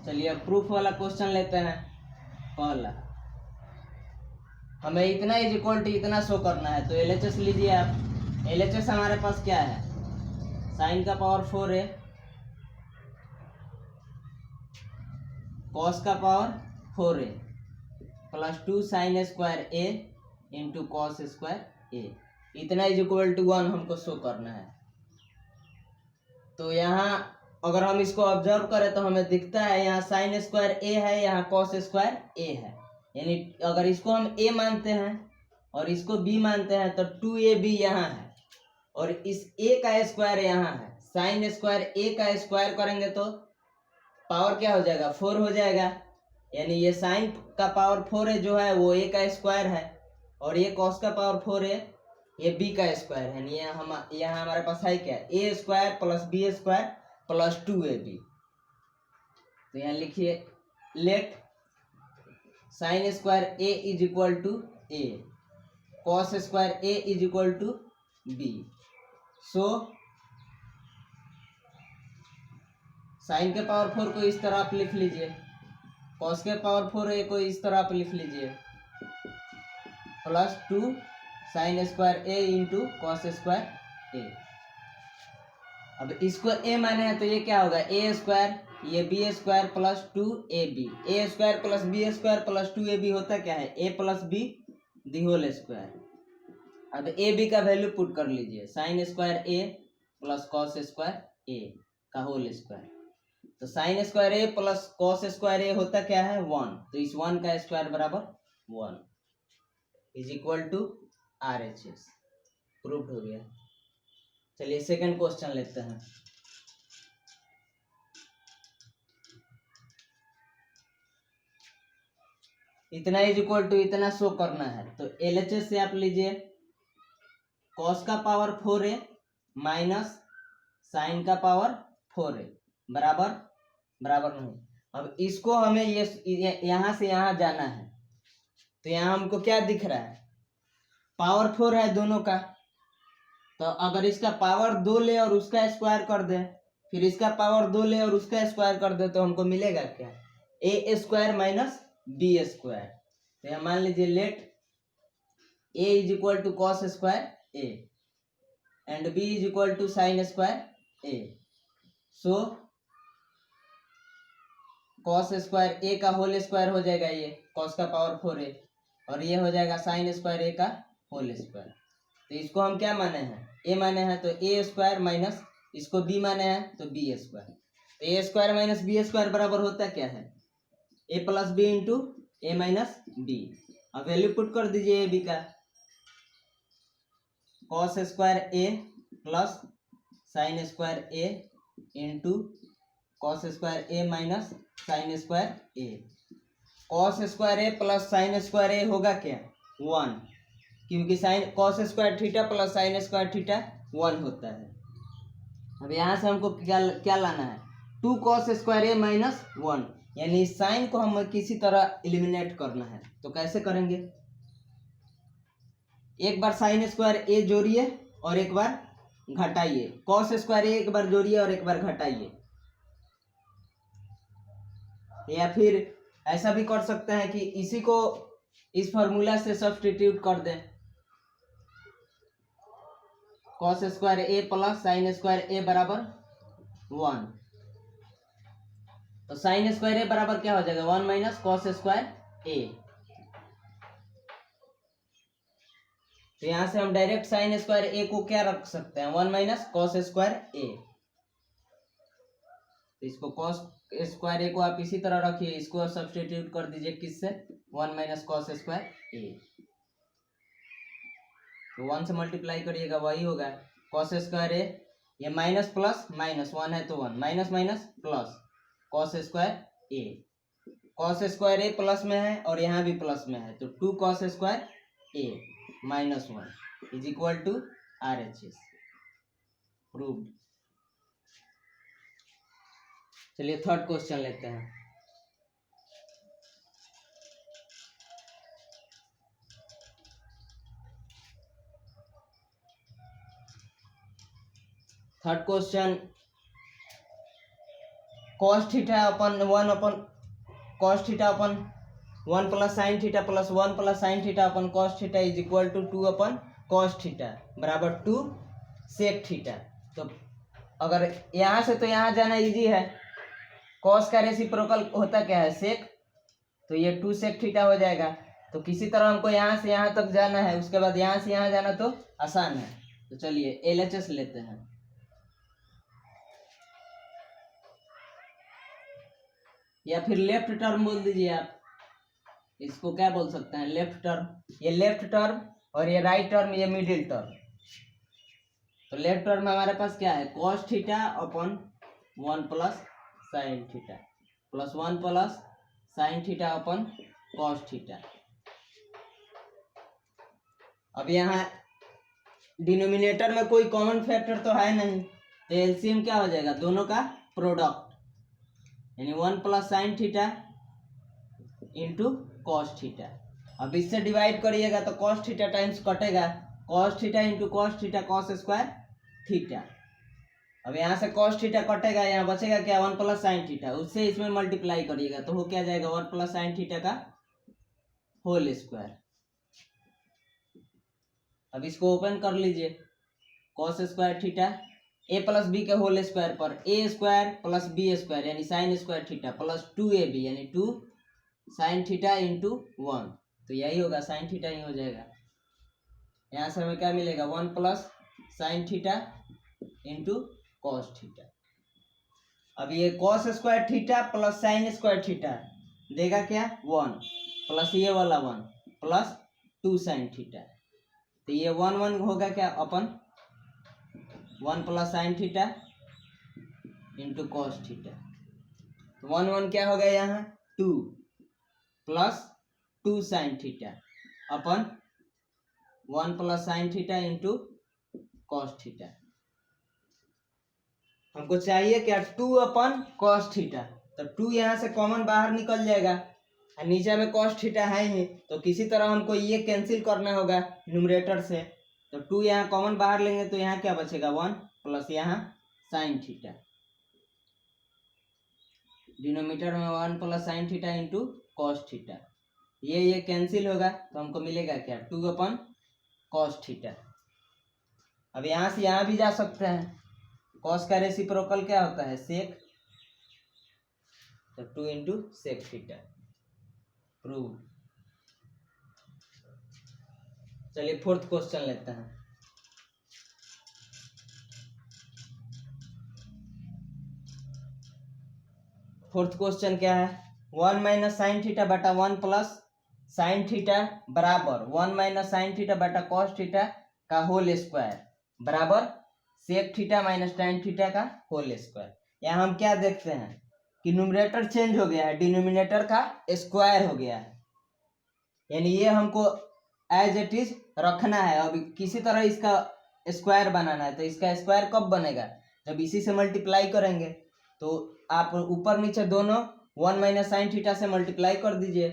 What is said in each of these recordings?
चलिए अब प्रूफ वाला क्वेश्चन लेते हैं। पहला, हमें इतना इज इक्वल टू इतना शो करना है, तो एलएचएस लीजिए आप। एलएचएस हमारे पास क्या है, साइन का पावर 4a कॉस का power 4a plus 2 sine square a into cos square a, इतना इज इक्वल टू 1 हमको शो करना है। तो यहाँ अगर हम इसको ऑब्जर्व करें तो हमें दिखता है यहाँ साइन स्क्वायर a है, यहाँ कॉस स्क्वायर a है। यानी अगर इसको हम a मानते हैं और इसको b मानते हैं तो 2ab यहाँ है और इस a का स्क्वायर यहाँ है। साइन स्क्वायर a का स्क्वायर करेंगे तो पावर क्या हो जाएगा, 4 हो जाएगा। यानी ये साइन का पावर 4 है जो है वो a का स्क्वायर है और ये कॉस का पावर 4 है ये b का स्क्वायर है। यानी यहाँ हमारे पास है क्या, a square plus b square plus 2ab। तो यहाँ लिखिए let sine square a is equal to a, cos square a is equal to b। So sine के पावर 4 को इस तरह आप लिख लीजिए, कॉस के पावर 4a को इस तरह आप लिख लीजिए, plus 2 sine square a into cos square a। अब इसको a माने हैं तो ये क्या होगा, a स्क्वायर, ये b square plus 2ab, a square plus b square plus 2ab होता क्या है, a plus b the whole square. अब ए बी का वैल्यू पुट कर लीजिए, sine square a plus cos square a का होल स्क्वायर। तो sine square a plus cos square a होता क्या है 1, तो इस 1 का स्क्वायर बराबर 1 is equal to RHS। Proved हो गया। चलिए सेकंड क्वेश्चन लेते हैं। इतना इज इक्वल टू इतना शो करना है, तो एलएचएस से आप लीजिए कॉस का पावर 4a माइनस साइन का पावर 4a बराबर बराबर नहीं। अब इसको हमें ये यहाँ से यहाँ जाना है, तो यहाँ हमको क्या दिख रहा है, पावर 4 है दोनों का। तो अगर इसका पावर 2 ले और उसका स्क्वायर कर दे, फिर इसका पावर 2 ले और उसका स्क्वायर कर दे, तो हमको मिलेगा क्या, a square minus b square. तो यहाँ मान लीजिए let a is equal to cos square a and b is equal to sine square a। So cos square a का होल स्क्वायर हो जाएगा, ये कॉस का पावर 4a, और ये हो जाएगा साइन स्क्वायर a का होल स्क्वायर। तो इसको हम क्या माने हैं, a माने हैं, तो a स्क्वायर माइनस इसको b माने हैं तो b स्क्वायर। तो a square minus b square बराबर होता क्या है, a plus b into a minus b. अब वैल्यू पुट कर दीजिए a b का, cos square a plus sine square a into cos square a minus sine square a। Cos square a plus sine square a होगा क्या 1, क्योंकि sine cos square theta plus sine square theta 1 होता है। अब यहाँ से हमको क्या लाना है, 2 कॉस स्क्वायर a माइनस 1, यानी साइन को हम किसी तरह एलिमिनेट करना है। तो कैसे करेंगे, एक बार साइन स्क्वायर a जोड़िए और एक बार घटाइए, कॉस स्क्वायर a एक बार जोड़िए और एक बार घटाइए। या फिर ऐसा भी कर सकते हैं कि इसी को इस फॉर्मूला से सब्स्टिट्यूट कर दें, cos square a plus sine square a बराबर 1। तो साइन स्क्वायर a बराबर क्या हो जाएगा 1 माइनस कॉस स्क्वायर a। तो यहां से हम डायरेक्ट साइन स्क्वायर a को क्या रख सकते हैं 1 माइनस कॉस स्क्वायर a। तो इसको कॉस स्क्वायर a को आप इसी तरह रखिए, इसको सब्स्टिट्यूट कर दीजिए किससे 1 माइनस कॉस स्क्वायर a। तो 1 से मल्टीप्लाई करिएगा वही होगा कॉस स्क्वायर a, ये माइनस प्लस माइनस 1 है तो 1 minus minus plus cos square a। Cos square a plus में है और यहाँ भी प्लस में है, तो 2 cos square a minus 1 is equal to RHS। Proved. चलिए थर्ड क्वेश्चन लेते हैं। Third question, cos theta upon 1 plus sine theta plus 1 plus sine theta upon cos theta is equal to 2 upon cos theta बराबर 2 sec theta. तो अगर यहाँ से तो यहाँ जाना इजी है, कॉस का रेसिप्रोकल होता क्या है सेक, तो ये 2 सेक थीटा हो जाएगा। तो किसी तरह हमको यहाँ से यहाँ तक जाना है, उसके बाद यहाँ से यहाँ जाना तो आसान है। तो चलिए LHS लेते हैं। या फिर लेफ्ट टर्म बोल दीजिए आप, इसको क्या बोल सकते हैं, लेफ्ट टर्म। ये लेफ्ट टर्म और ये राइट टर्म, ये मिडिल टर्म। तो लेफ्ट टर्म हमारे पास क्या है, cos theta upon 1 plus sine theta plus 1 plus sine theta upon cos theta. अब यहाँ डिनोमिनेटर में कोई कॉमन फैक्टर तो है नहीं, तो एलसीएम क्या हो जाएगा, दोनों का प्रोडक्ट, यानी 1 plus sine theta into cos theta. अब इससे डिवाइड करिएगा तो कॉस थीटा टाइम्स कटेगा, cos theta into cos theta cos square theta. अब यहाँ से कॉस थीटा कटेगा, यहाँ बचेगा क्या, 1 प्लस साइन थीटा, उससे इसमें मल्टीप्लाई करिएगा तो हो क्या जाएगा, 1 प्लस साइन थीटा का होल स्क्वायर। अब इसको ओपन कर लीजिए, कॉस स्क्वायर थीटा ए प्लस बी के होल स्क्वायर पर ए स्क्वायर प्लस बी स्क्वायर यानी sign square theta plus 2ab यानी 2 साइन थीटा इंटू 1, तो यही होगा, साइन थीटा ही हो जाएगा। यहाँ से हमें क्या मिलेगा, 1 plus sine theta into cos theta. अब ये cos square theta plus sine square theta देगा क्या, 1 प्लस ये वाला 1 प्लस 2 साइन थीटा, तो ये 1 1 होगा क्या, अपन 1 plus sine theta into cos theta. तो 1 1 क्या हो गया यहाँ, 2 plus 2 sign theta upon 1 plus sine theta into cos theta. हमको चाहिए क्या, 2 अपन कॉस थीटा, तो 2 यहाँ से कॉमन बाहर निकल जाएगा, और नीचे में कॉस थीटा है ही, तो किसी तरह हमको ये कैंसिल करना होगा न्यूमरेटर से। तो 2 यहाँ कॉमन बाहर लेंगे तो यहाँ क्या बचेगा, 1 प्लस यहाँ साइन थीटा, डिनोमिनेटर में 1 plus sine theta into cos theta, ये कैंसिल होगा तो हमको मिलेगा क्या, 2 अपन कॉस थीटा। अब यहाँ से यहाँ भी जा सकते हैं, कॉस का रेसिप्रोकल क्या होता है, सेक, तो 2 इंटू सेक थीटा, प्रूव। चलिए फोर्थ क्वेश्चन लेते हैं। फोर्थ क्वेश्चन क्या है, 1 माइनस साइन थीटा बटा 1 प्लस साइन थीटा बराबर 1 माइनस साइन थीटा बटा कॉस थीटा का होल स्क्वायर बराबर sec theta minus tan theta का होल स्क्वायर। यहाँ हम क्या देखते हैं कि न्यूमरेटर चेंज हो गया है, डिनोमिनेटर का स्क्वायर हो गया है, यानी ये हमको एज इट इज रखना है। अब किसी तरह इसका स्क्वायर बनाना है, तो इसका स्क्वायर कब बनेगा, जब इसी से मल्टीप्लाई करेंगे। तो आप ऊपर नीचे दोनों 1 माइनस साइन थीटा से मल्टीप्लाई कर दीजिए,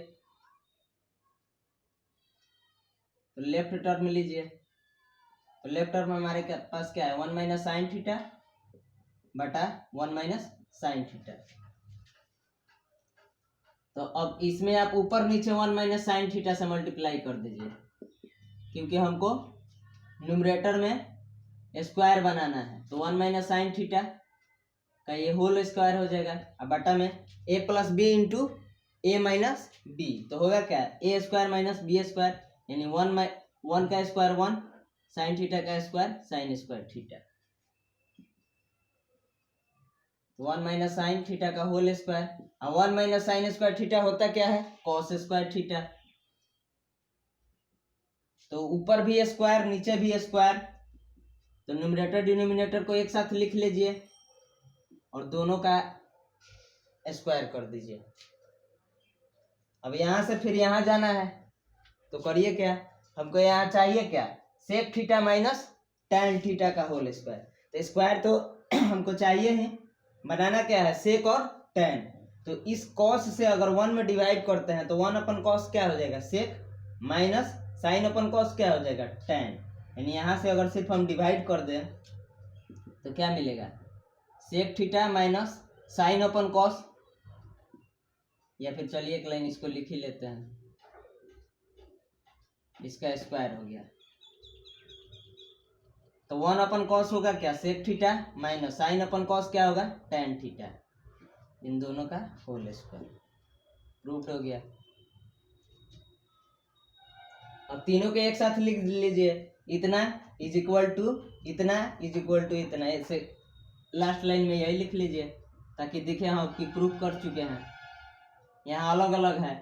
तो लेफ्ट टर्म लीजिए, तो लेफ्ट टर्म हमारे पास क्या है, 1 माइनस साइन थीटा बटा 1 माइनस साइन थीटा। तो अब इसमें आप ऊपर नीचे 1 माइनस साइन थीटा से मल्टीप्लाई कर दीजिए, क्योंकि हमको न्यूमरेटर में स्क्वायर बनाना है। तो 1 माइनस साइन थीटा का ये होल स्क्वायर हो जाएगा, अब बटा में a plus b into a minus b, तो होगा क्या, a square minus b square, यानी 1 का स्क्वायर 1 साइन थीटा का square sine square theta, 1 minus sine theta का होल स्क्वायर। अब 1 माइनस साइन स्क्वायर थीटा होता क्या है, कॉस स्क्वायर थीटा, तो ऊपर भी स्क्वायर नीचे भी स्क्वायर, तो न्यूमरेटर डिनोमिनेटर को एक साथ लिख लीजिए और दोनों का स्क्वायर कर दीजिए। अब यहाँ से फिर यहाँ जाना है, तो करिए क्या, हमको यहाँ चाहिए क्या, sec theta minus tan theta का होल स्क्वायर, तो स्क्वायर तो हमको चाहिए ही, बनाना क्या है, सेक और tan। तो इस कॉस से अगर 1 में डिवाइड करते हैं तो 1 अपन कॉस क्या हो जाएगा, सेक, माइनस साइन अपन कॉस क्या हो जाएगा, tan, यानी यहाँ से अगर सिर्फ हम डिवाइड कर दें तो क्या मिलेगा, सेक थीटा माइनस साइन अपन कॉस, या फिर चलिए एक लाइन इसको लिख ही लेते हैं, इसका स्क्वायर हो गया। तो 1 अपन कॉस होगा क्या, सेक थीटा, माइनस साइन अपन कॉस क्या होगा, टेन थीटा, इन दोनों का होल स्क्वायर। प्रूव्ड हो गया। अब तीनों के एक साथ लिख लीजिए, इतना इज इक्वल टू इतना इज इक्वल टू इतना, ऐसे लास्ट लाइन में यही लिख लीजिए ताकि दिखे हाँ कि प्रूफ कर चुके हैं। यहाँ अलग अलग है।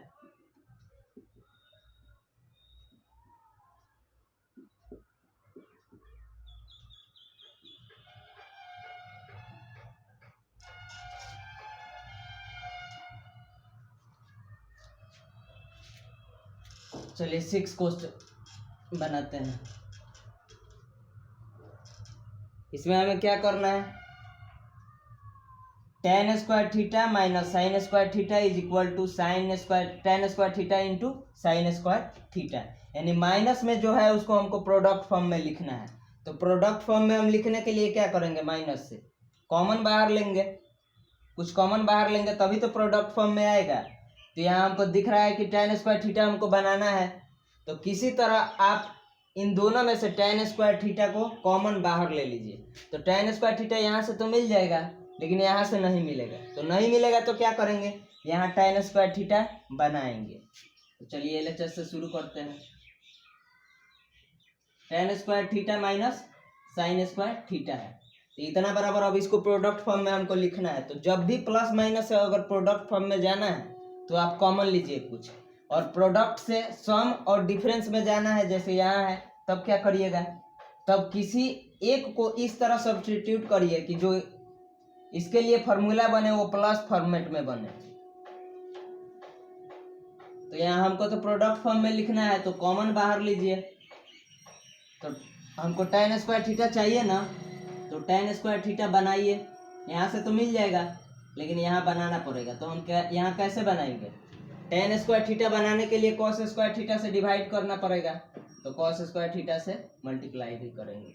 चलिए 6 क्वेश्चन बनाते हैं। इसमें हमें क्या करना है, tan square theta minus sine square theta is equal to sine square tan square theta into sine square theta, यानी माइनस में जो है उसको हमको प्रोडक्ट फॉर्म में लिखना है। तो प्रोडक्ट फॉर्म में हम लिखने के लिए क्या करेंगे, माइनस से कॉमन बाहर लेंगे, कुछ कॉमन बाहर लेंगे तभी तो प्रोडक्ट फॉर्म में आएगा। तो यहाँ हमको दिख रहा है कि टेन स्क्वायर थीटा हमको बनाना है, तो किसी तरह आप इन दोनों में से टेन स्क्वायर थीटा को कॉमन बाहर ले लीजिए। तो टेन स्क्वायर थीटा यहाँ से तो मिल जाएगा, लेकिन यहाँ से नहीं मिलेगा। तो नहीं मिलेगा तो क्या करेंगे, यहाँ टेन स्क्वायर थीटा बनाएंगे। तो चलिए एलएचएस से शुरू करते हैं। Ten square theta minus sine square theta है, तो इतना बराबर, अब इसको प्रोडक्ट फॉर्म में हमको लिखना है। तो जब भी प्लस माइनस से अगर प्रोडक्ट फॉर्म में जाना है तो आप कॉमन लीजिए कुछ, और प्रोडक्ट से सम और डिफरेंस में जाना है, जैसे यहाँ है, तब क्या करिएगा, तब किसी एक को इस तरह सब्स्टिट्यूट करिए कि जो इसके लिए फॉर्मूला बने वो प्लस फॉर्मेट में बने। तो यहाँ हमको तो प्रोडक्ट फॉर्म में लिखना है, तो कॉमन बाहर लीजिए। तो हमको टेन स्क्वायर थीटा चाहिए ना, तो टेन स्क्वायर थीटा बनाइए। यहाँ से तो मिल जाएगा, लेकिन यहाँ बनाना पड़ेगा। तो हम क्या यहाँ कैसे बनाएंगे, टेन स्क्वायर थीटा बनाने के लिए कॉस स्क्वायर थीटा से डिवाइड करना पड़ेगा, तो कॉस स्क्वायर थीटा से मल्टीप्लाई भी करेंगे।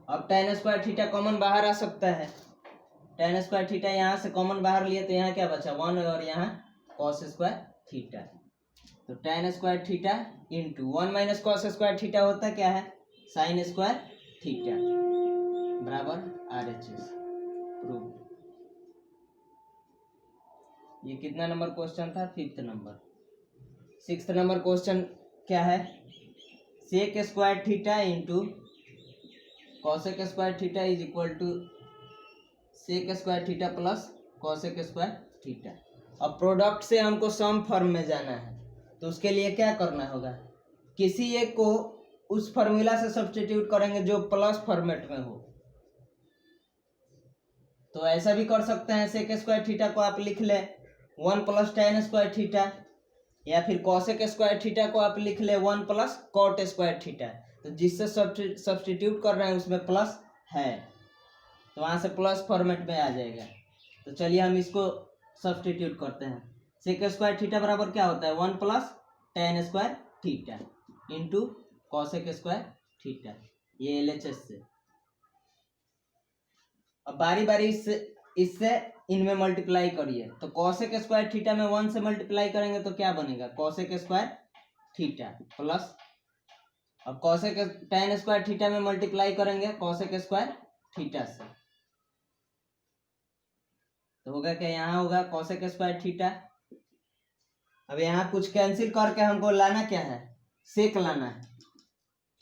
अब टेन स्क्वायर थीटा कॉमन बाहर आ सकता है। टेन स्क्वायर थीटा यहाँ से कॉमन बाहर लिए तो यहाँ क्या बचा, 1, और यहाँ कॉस स्क्वायर थीटा। तो ten square theta into 1 minus cos square theta होता क्या है, साइन स्क्वायर थीटा, बराबर RHS। प्रूव। ये कितना नंबर क्वेश्चन था, 5th number. 6th number question क्या है, sec square theta into cosec square theta is equal to sec square theta plus cosec square theta. अब प्रोडक्ट से हमको सम फॉर्म में जाना है, तो उसके लिए क्या करना होगा, किसी एक को उस फॉर्मूला से सब्स्टिट्यूट करेंगे जो प्लस फॉर्मेट में हो। तो ऐसा भी कर सकते हैं, सेक स्क्वायर थीटा को आप लिख लें 1 प्लस टेन स्क्वायर थीटा, या फिर कॉसेक स्क्वायर थीटा को आप लिख ले 1 प्लस कॉट स्क्वायर थीटा। तो जिससे सब्स्टिट्यूट कर रहे हैं उसमें प्लस है, तो वहाँ से प्लस फॉर्मेट में आ जाएगा। तो चलिए हम इसको सब्स्टिट्यूट करते हैं। सेक स्क्वायर थीटा बराबर क्या होता है, 1 plus ten square theta into cosec square theta, ये LHS से। अब बारी बारी इससे इनमें मल्टीप्लाई करिए। तो कॉसेक स्क्वायर थीटा में 1 से मल्टीप्लाई करेंगे तो क्या बनेगा, कॉसेक स्क्वायर थीटा प्लस, अब कॉसेक टेन स्क्वायर थीटा में मल्टीप्लाई करेंगे कॉसेक स्क्वायर थीटा से, तो होगा क्या, यहाँ होगा कॉसेक स्क्वायर थीटा। अब यहाँ कुछ कैंसिल करके हमको लाना क्या है, सेक लाना है।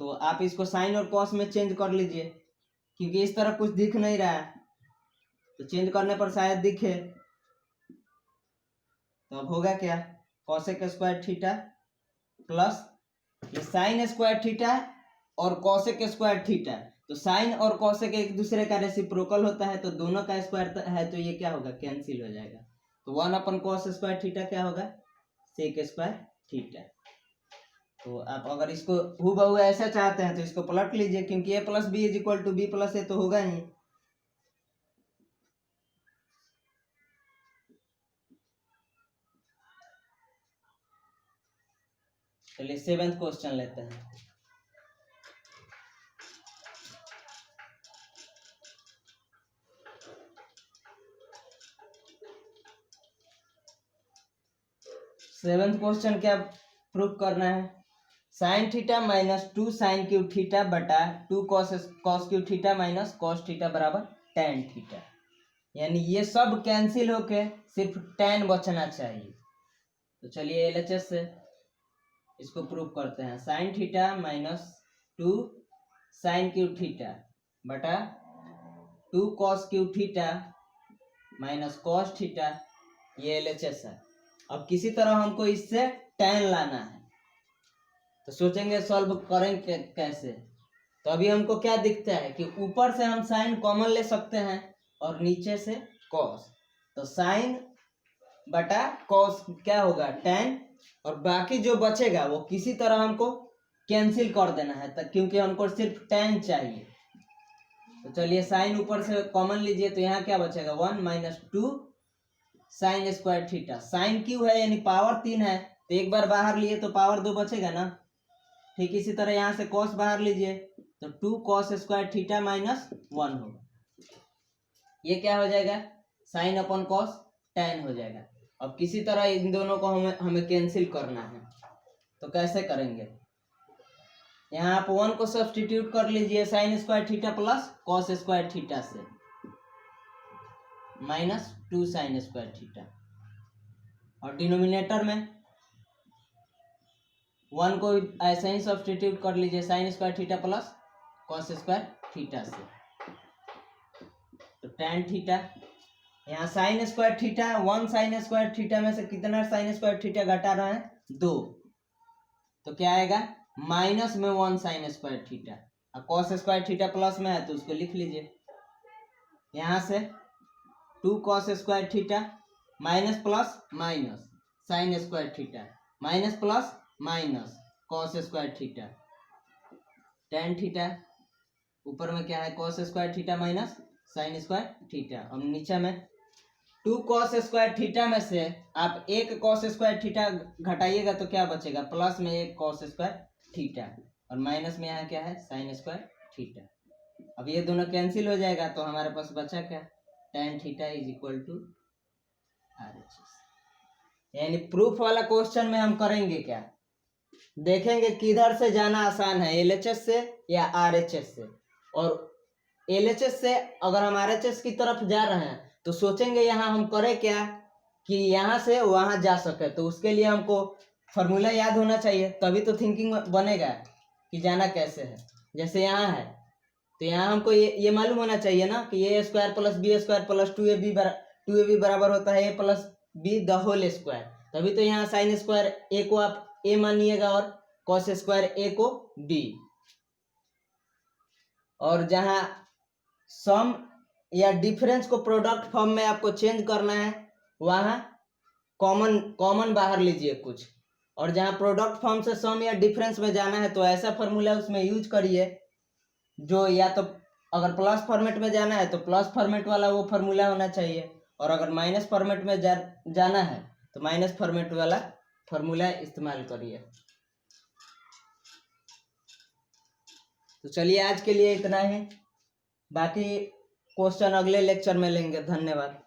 तो आप इसको साइन और कॉस में चेंज कर लीजिए, क्योंकि इस तरह कुछ दिख नहीं रहा है, तो चेंज करने पर शायद दिखे। तो अब होगा क्या, कॉसेक स्क्वायर थीटा प्लस ये साइन स्क्वायर थीटा और कॉसेक स्क्वायर थीटा। तो साइन और कॉसेक एक दूसरे का रेसिप्रोकल होता है, तो दोनों का स्क्वायर है, तो ये क्या होगा, कैंसिल हो जाएगा। तो 1 अपन कॉस स्क्वायर थीटा क्या होगा, सेक स्क्वायर थीटा। तो आप अगर इसको हूबहू ऐसा चाहते हैं तो इसको पलट लीजिए, क्योंकि A plus B is equal to B plus A तो होगा ही। चलिए 7th क्वेश्चन लेते हैं। सेवेंथ क्वेश्चन क्या प्रूफ करना है, sine theta minus 2 sine cube theta बटा 2 cos cube theta minus cos theta बराबर tan थीटा, यानी ये सब कैंसिल होके सिर्फ tan बचना चाहिए। तो चलिए एलएचएस से इसको प्रूफ करते हैं, sine theta minus 2 sine cube theta बटा 2 cos cube theta minus cos theta, ये एलएचएस है। अब किसी तरह हमको इससे tan लाना है, तो सोचेंगे सॉल्व करेंगे कैसे। तो अभी हमको क्या दिखता है कि ऊपर से हम साइन कॉमन ले सकते हैं और नीचे से कॉस, तो साइन बटा कॉस क्या होगा tan, और बाकी जो बचेगा वो किसी तरह हमको कैंसिल कर देना है तक, क्योंकि हमको सिर्फ tan चाहिए। तो चलिए साइन ऊपर से कॉमन लीजिए, तो यहाँ क्या बचेगा 1 minus 2 sine square theta, sine क्यू है यानी पावर 3 है, तो एक बार बाहर लिए तो पावर 2 बचेगा ना। ठीक इसी तरह यहाँ से कॉस बाहर लीजिए तो 2 कॉस स्क्वायर थीटा माइनस 1 होगा, ये क्या हो जाएगा साइन अपॉन कॉस tan हो जाएगा। अब किसी तरह इन दोनों को हमें कैंसिल करना है, तो कैसे करेंगे, यहाँ आप 1 को सब्स्टिट्यूट कर लीजिए sine square theta plus cos square theta से माइनस 2 साइन स्क्वायर थीटा, और डिनोमिनेटर में 1 को ऐसे ही सब्स्टिट्यूट कर लीजिए sine square theta plus cos square theta से, तो tan थीटा, यहाँ sign square theta 1 sign square theta में से कितना साइन स्क्वायर थीटा घटा रहे हैं 2, तो क्या आएगा माइनस में 1 साइन स्क्वायर थीटा, और कॉस स्क्वायर थीटा प्लस में है तो उसको लिख लीजिए, यहाँ से 2 cos square theta minus plus minus sine square theta minus plus minus cos square theta tan theta, ऊपर में क्या है cos square theta minus sine square theta, और नीचे में 2 कॉस स्क्वायर थीटा में से आप 1 कॉस स्क्वायर थीटा घटाइएगा तो क्या बचेगा प्लस में 1 कॉस स्क्वायर थीटा, और माइनस में यहाँ क्या है साइन स्क्वायर थीटा। अब ये दोनों कैंसिल हो जाएगा तो हमारे पास बचा क्या tan theta is equal to RHS। यानी प्रूफ वाला क्वेश्चन में हम करेंगे क्या, देखेंगे किधर से जाना आसान है, LHS से या RHS से, और LHS से अगर हम RHS की तरफ जा रहे हैं तो सोचेंगे यहाँ हम करें क्या कि यहाँ से वहाँ जा सके, तो उसके लिए हमको फॉर्मूला याद होना चाहिए, तभी तो थिंकिंग बनेगा कि जाना कैसे है। जैसे यहाँ है तो यहाँ हमको ये मालूम होना चाहिए ना कि a square plus b square plus 2ab बराबर होता है a plus b the whole square, तभी तो यहाँ साइन स्क्वायर a को आप a मानिएगा और कॉस स्क्वायर a को b, और जहाँ सम या डिफरेंस को प्रोडक्ट फॉर्म में आपको चेंज करना है वहाँ कॉमन बाहर लीजिए कुछ, और जहाँ प्रोडक्ट फॉर्म से सम या डिफरेंस में जाना है तो ऐसा फॉर्मूला उसमें यूज करिए जो या तो अगर प्लस फॉर्मेट में जाना है तो प्लस फॉर्मेट वाला वो फॉर्मूला होना चाहिए, और अगर माइनस फॉर्मेट में जाना है तो माइनस फॉर्मेट वाला फॉर्मूला इस्तेमाल करिए। तो चलिए आज के लिए इतना ही, बाकी क्वेश्चन अगले लेक्चर में लेंगे। धन्यवाद।